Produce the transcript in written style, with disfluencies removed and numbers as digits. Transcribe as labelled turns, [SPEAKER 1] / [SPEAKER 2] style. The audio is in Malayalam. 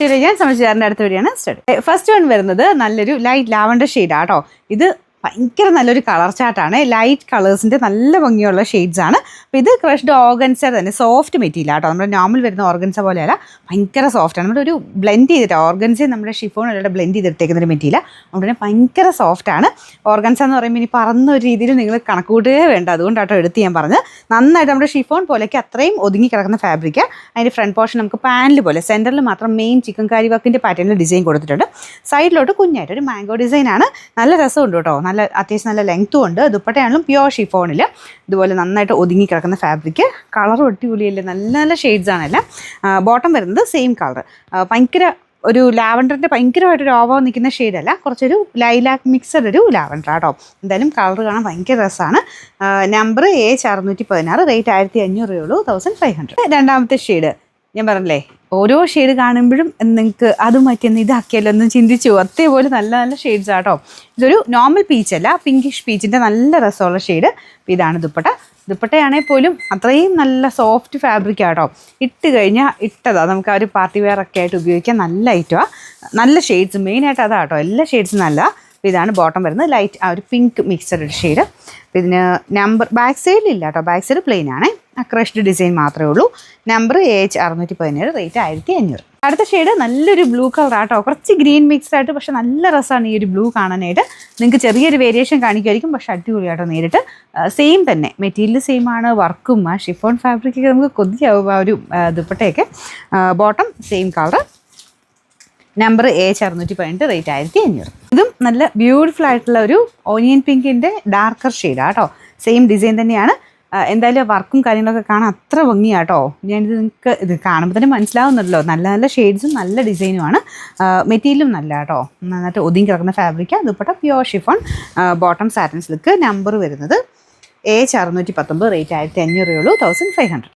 [SPEAKER 1] ഞാൻ സംബന്ധിച്ചാറിൻ്റെ അടുത്ത വീഡിയോയാണ് സ്റ്റഡി. ഫസ്റ്റ് വൺ വരുന്നത് നല്ലൊരു ലൈറ്റ് ലാവണ്ടർ ഷെയ്ഡാണ് കേട്ടോ. ഇത് ഭയങ്കര നല്ലൊരു കളർ ചാർട്ടാണ്. ലൈറ്റ് കളേഴ്സിൻ്റെ നല്ല ഭംഗിയുള്ള ഷെയ്ഡ്സ് ആണ്. അപ്പോൾ ഇത് ക്രഷ്ഡ് ഓർഗൻസ തന്നെ, സോഫ്റ്റ് മെറ്റീരിയൽ കേട്ടോ. നമ്മുടെ നോർമൽ വരുന്ന ഓർഗൻസ പോലെയല്ല, ഭയങ്കര സോഫ്റ്റാണ്. നമ്മുടെ ഒരു ബ്ലെൻഡ് ചെയ്തിട്ട് ഓർഗൻസയും നമ്മുടെ ഷിഫോണിലൂടെ ബ്ലെൻഡ് ചെയ്തിട്ടേക്കുന്ന ഒരു മെറ്റീരിയൽ, അതുകൊണ്ട് തന്നെ ഭയങ്കര സോഫ്റ്റാണ്. ഓർഗൻസ എന്ന് പറയുമ്പോൾ ഇനി പറന്ന ഒരു രീതിയിൽ നിങ്ങൾ കണക്കൂട്ടുകയേ വേണ്ട, അതുകൊണ്ടാട്ടോ എടുത്ത് ഞാൻ പറഞ്ഞത്. നന്നായിട്ട് നമ്മുടെ ഷിഫോൺ പോലെയൊക്കെ അത്രയും ഒതുങ്ങി കിടക്കുന്ന ഫാബ്രിക്. അതിൻ്റെ ഫ്രണ്ട് പോർഷൻ നമുക്ക് പാനൽ പോലെ സെൻറ്ററിൽ മാത്രം മെയിൻ ചിക്കൻ കാരി വർക്കിൻ്റെ പാറ്റേണിൽ ഡിസൈൻ കൊടുത്തിട്ടുണ്ട്. സൈഡിലോട്ട് കുഞ്ഞായിട്ട് ഒരു മാംഗോ ഡിസൈനാണ്. നല്ല രസമുണ്ട് കേട്ടോ, നല്ല അത്യാവശ്യം നല്ല ലെങ്ത്തും ഉണ്ട്. ദുപ്പട്ടയാണെങ്കിലും പ്യുവർ ഷിഫോണിൽ ഇതുപോലെ നന്നായിട്ട് ഒതുങ്ങി കിടക്കുന്ന ഫാബ്രിക്. കളറും അടിപൊളിയല്ലേ, നല്ല നല്ല ഷെയ്ഡ്സ് ആണല്ലോ. ബോട്ടം വരുന്നത് സെയിം കളർ, ഭയങ്കര ഒരു ലാവണ്ടറിൻ്റെ ഭയങ്കരമായിട്ടൊരു ഓവർ നിൽക്കുന്ന ഷെയ്ഡല്ല, കുറച്ചൊരു ലൈലാക്ക് മിക്സഡ് ഒരു ലാവണ്ടർ കേട്ടോ. എന്തായാലും കളർ കാണാൻ ഭയങ്കര രസമാണ്. നമ്പർ AH616, റേറ്റ് 1500 ഉള്ളൂ, 1500. രണ്ടാമത്തെ ഷെയ്ഡ് ഞാൻ പറഞ്ഞില്ലേ, ഓരോ ഷെയ്ഡ് കാണുമ്പോഴും നിങ്ങൾക്ക് അത് മാറ്റിയെന്ന് ഇതാക്കിയല്ലോ എന്ന് ചിന്തിച്ചു. അതേപോലെ നല്ല നല്ല ഷെയ്ഡ്സ് ആട്ടോ. ഇതൊരു നോർമൽ പീച്ചല്ല, പിങ്കിഷ് പീച്ചിൻ്റെ നല്ല രസമുള്ള ഷെയ്ഡ്. ഇതാണ് ദുപ്പട്ട. ദുപ്പട്ടയാണെങ്കിൽ പോലും അത്രയും നല്ല സോഫ്റ്റ് ഫാബ്രിക് ആട്ടോ. ഇട്ട് കഴിഞ്ഞാൽ ഇട്ടതാ നമുക്ക് ആ ഒരു പാർട്ടി വെയർ ഒക്കെ ആയിട്ട് ഉപയോഗിക്കാൻ നല്ല ഐറ്റമാണ്. നല്ല ഷെയ്ഡ്സ് മെയിനായിട്ട് അതാട്ടോ, എല്ലാ ഷെയ്ഡ്സും നല്ല. ഇതാണ് ബോട്ടം വരുന്നത്, ലൈറ്റ് ആ ഒരു പിങ്ക് മിക്സഡ് ഒരു ഷെയ്ഡ്. ഇതിന് നമ്പർ ബാക്ക് സൈഡിലില്ല കേട്ടോ, ബാക്ക് സൈഡ് പ്ലെയിൻ ആണ്, ക്രഷ്ഡ് ഡിസൈൻ മാത്രമേ ഉള്ളൂ. Number AH617, rate 1500. അടുത്ത ഷെയ്ഡ് നല്ലൊരു ബ്ലൂ കളർ ആട്ടോ, കുറച്ച് ഗ്രീൻ മിക്സ്ഡ് ആയിട്ട്, പക്ഷെ നല്ല രസമാണ് ഈ ഒരു ബ്ലൂ കാണാനായിട്ട്. നിങ്ങൾക്ക് ചെറിയൊരു വേരിയേഷൻ കാണിക്കുമായിരിക്കും, പക്ഷെ അടിപൊളിയാട്ടോ നേരിട്ട്. സെയിം തന്നെ മെറ്റീരിയൽ സെയിം ആണ്, വർക്കും ആ ഷിഫോൺ ഫാബ്രിക്കൊക്കെ നമുക്ക് കൊതിയാവും ആ ഒരു ദുപ്പട്ടയൊക്കെ. Bottom same colour, number AH618, rate 1500. ഇതും നല്ല ബ്യൂട്ടിഫുൾ ആയിട്ടുള്ള ഒരു ഓനിയൻ പിങ്കിൻ്റെ ഡാർക്കർ ഷെയ്ഡാണ് കേട്ടോ. സെയിം ഡിസൈൻ തന്നെയാണ്. എന്തായാലും വർക്കും കാര്യങ്ങളൊക്കെ കാണാൻ അത്ര ഭംഗിയാട്ടോ. ഞാനിത് നിങ്ങൾക്ക് ഇത് കാണുമ്പോൾ തന്നെ മനസ്സിലാവുന്നുണ്ടല്ലോ, നല്ല നല്ല ഷെയ്ഡ്സും നല്ല ഡിസൈനുമാണ്. മെറ്റീരിയലും നല്ല കേട്ടോ, നന്നായിട്ട് ഒതുങ്ങി കിടക്കുന്ന fabric. Dupatta pure chiffon, bottom satin silk. Number വരുന്നത് AH619, റേറ്റ് 1500 ഉള്ളൂ, 1500.